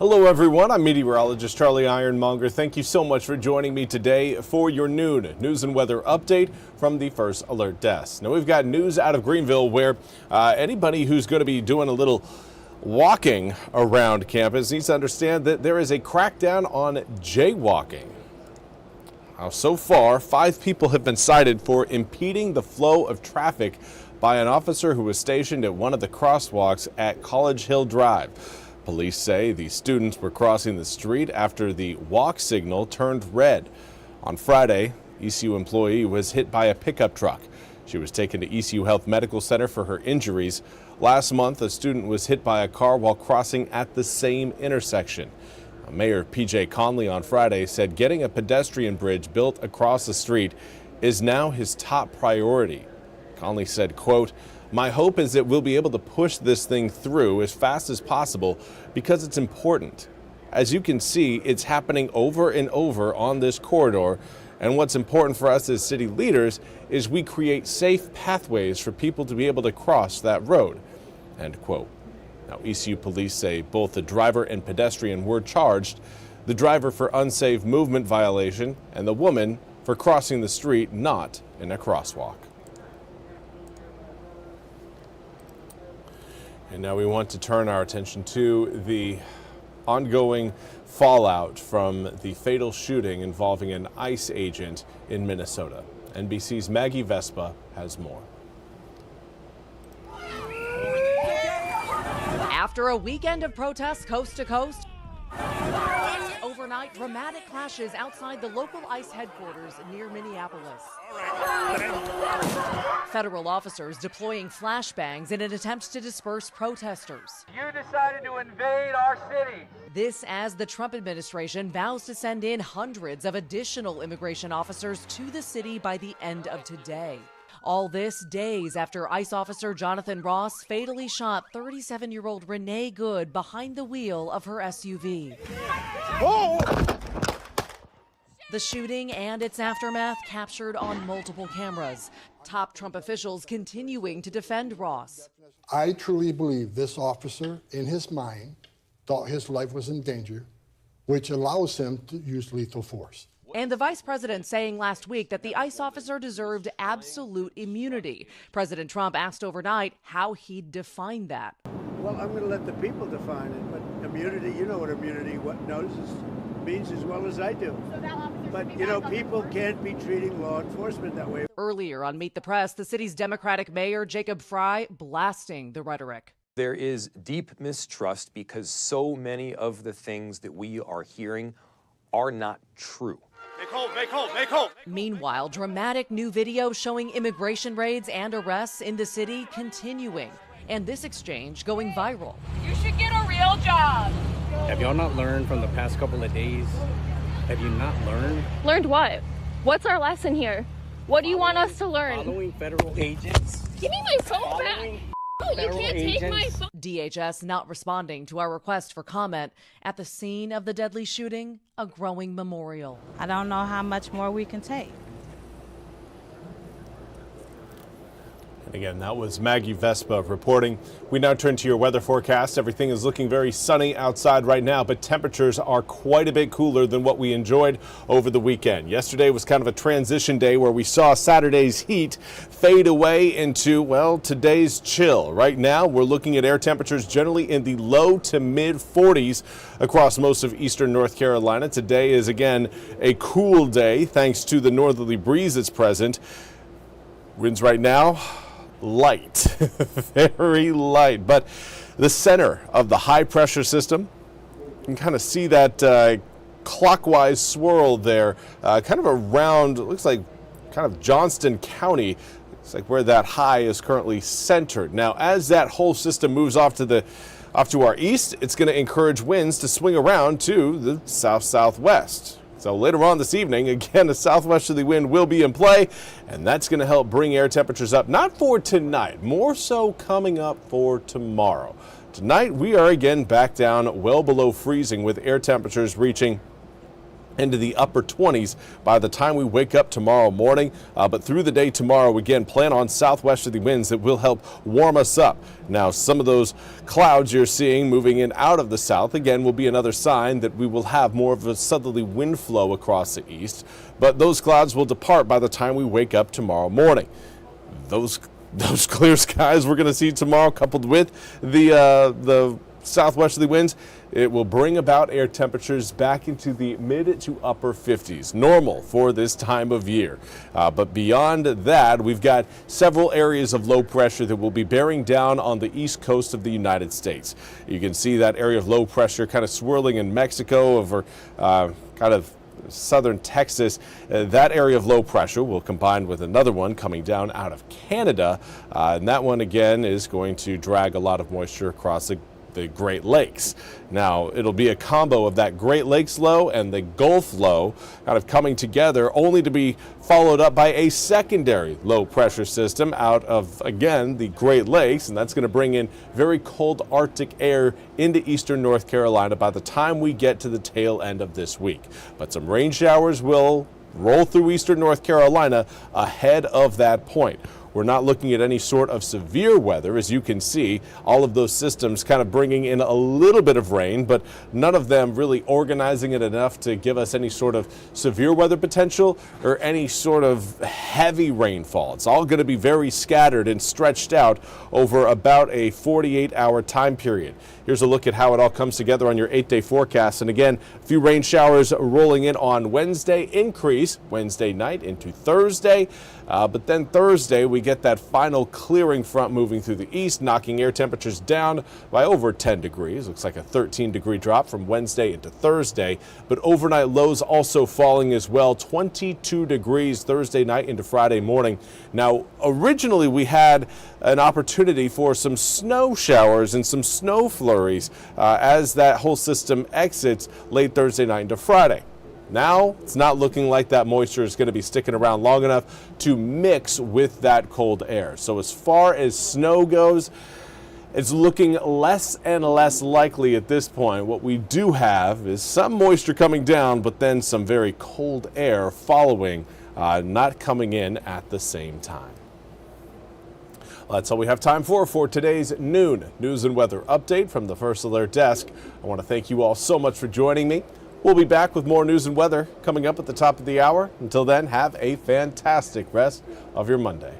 Hello everyone, I'm Meteorologist Charlie Ironmonger. Thank you so much for joining me today for your noon news and weather update from the First Alert Desk. Now we've got news out of Greenville where anybody who's going to be doing a little walking around campus needs to understand that there is a crackdown on jaywalking. So far, 5 people have been cited for impeding the flow of traffic by an officer who was stationed at one of the crosswalks at College Hill Drive. Police say the students were crossing the street after the walk signal turned red. On Friday, ECU employee was hit by a pickup truck. She was taken to ECU Health Medical Center for her injuries. Last month, a student was hit by a car while crossing at the same intersection. Mayor P.J. Conley on Friday said getting a pedestrian bridge built across the street is now his top priority. Conley said, quote, "My hope is that we'll be able to push this thing through as fast as possible because it's important. As you can see, it's happening over and over on this corridor. And what's important for us as city leaders is we create safe pathways for people to be able to cross that road." End quote. Now, ECU police say both the driver and pedestrian were charged, the driver for unsafe movement violation and the woman for crossing the street not in a crosswalk. And now we want to turn our attention to the ongoing fallout from the fatal shooting involving an ICE agent in Minnesota. NBC's Maggie Vespa has more. After a weekend of protests coast to coast, overnight dramatic clashes outside the local ICE headquarters near Minneapolis. Federal officers deploying flashbangs in an attempt to disperse protesters. You decided to invade our city. This as the Trump administration vows to send in hundreds of additional immigration officers to the city by the end of today. All this days after ICE officer Jonathan Ross fatally shot 37-year-old Renee Good behind the wheel of her SUV. Oh! The shooting and its aftermath captured on multiple cameras. Top Trump officials continuing to defend Ross. I truly believe this officer, in his mind, thought his life was in danger, which allows him to use lethal force. And the vice president saying last week that the ICE officer deserved absolute immunity. President Trump asked overnight how he'd define that. Well, I'm going to let the people define it, but immunity, you know what immunity means as well as I do. But, you know, people can't be treating law enforcement that way. Earlier on Meet the Press, the city's Democratic mayor, Jacob Fry, blasting the rhetoric. There is deep mistrust because so many of the things that we are hearing are not true. Make hold. Meanwhile, dramatic new video showing immigration raids and arrests in the city continuing. And this exchange going viral. You should get a real job. Have y'all not learned from the past couple of days? Have you not learned? Learned what? What's our lesson here? What do you want us to learn? Following federal agents. Give me my phone back. Oh, you can't take my phone. DHS not responding to our request for comment. At the scene of the deadly shooting, a growing memorial. I don't know how much more we can take. And again, that was Maggie Vespa reporting. We now turn to your weather forecast. Everything is looking very sunny outside right now, but temperatures are quite a bit cooler than what we enjoyed over the weekend. Yesterday was kind of a transition day where we saw Saturday's heat fade away into, well, today's chill. Right now, we're looking at air temperatures generally in the low to mid 40s across most of eastern North Carolina. Today is, again, a cool day thanks to the northerly breeze that's present. Winds right now, light, very light, but the center of the high pressure system, you can kind of see that clockwise swirl there, kind of around, it looks like kind of Johnston County. It's like where that high is currently centered. Now, as that whole system moves off to our east, it's going to encourage winds to swing around to the south-southwest. So later on this evening, again, a southwesterly wind will be in play, and that's going to help bring air temperatures up, not for tonight, more so coming up for tomorrow. Tonight, we are again back down well below freezing with air temperatures reaching into the upper 20s by the time we wake up tomorrow morning. But through the day tomorrow, again, plan on southwesterly winds that will help warm us up. Now, some of those clouds you're seeing moving in out of the south, again, will be another sign that we will have more of a southerly wind flow across the east. But those clouds will depart by the time we wake up tomorrow morning. Those clear skies we're going to see tomorrow, coupled with the southwesterly winds, it will bring about air temperatures back into the mid to upper 50s, normal for this time of year. But beyond that, we've got several areas of low pressure that will be bearing down on the east coast of the United States. You can see that area of low pressure kind of swirling in Mexico over kind of southern Texas. That area of low pressure will combine with another one coming down out of Canada. And that one, again, is going to drag a lot of moisture across the Great Lakes. Now, it'll be a combo of that Great Lakes low and the Gulf low kind of coming together, only to be followed up by a secondary low pressure system out of, again, the Great Lakes, and that's going to bring in very cold Arctic air into eastern North Carolina by the time we get to the tail end of this week. But some rain showers will roll through eastern North Carolina ahead of that point. We're not looking at any sort of severe weather. As you can see, all of those systems kind of bringing in a little bit of rain, but none of them really organizing it enough to give us any sort of severe weather potential or any sort of heavy rainfall. It's all going to be very scattered and stretched out over about a 48-hour time period. Here's a look at how it all comes together on your 8-day forecast. And again, a few rain showers rolling in on Wednesday, increase Wednesday night into Thursday. But then Thursday, we get that final clearing front moving through the east, knocking air temperatures down by over 10 degrees. Looks like a 13-degree drop from Wednesday into Thursday. But overnight lows also falling as well, 22 degrees Thursday night into Friday morning. Now, originally we had an opportunity for some snow showers and some snow flurries as that whole system exits late Thursday night into Friday. Now, it's not looking like that moisture is going to be sticking around long enough to mix with that cold air. So as far as snow goes, it's looking less and less likely at this point. What we do have is some moisture coming down, but then some very cold air following, not coming in at the same time. Well, that's all we have time for today's noon news and weather update from the First Alert Desk. I want to thank you all so much for joining me. We'll be back with more news and weather coming up at the top of the hour. Until then, have a fantastic rest of your Monday.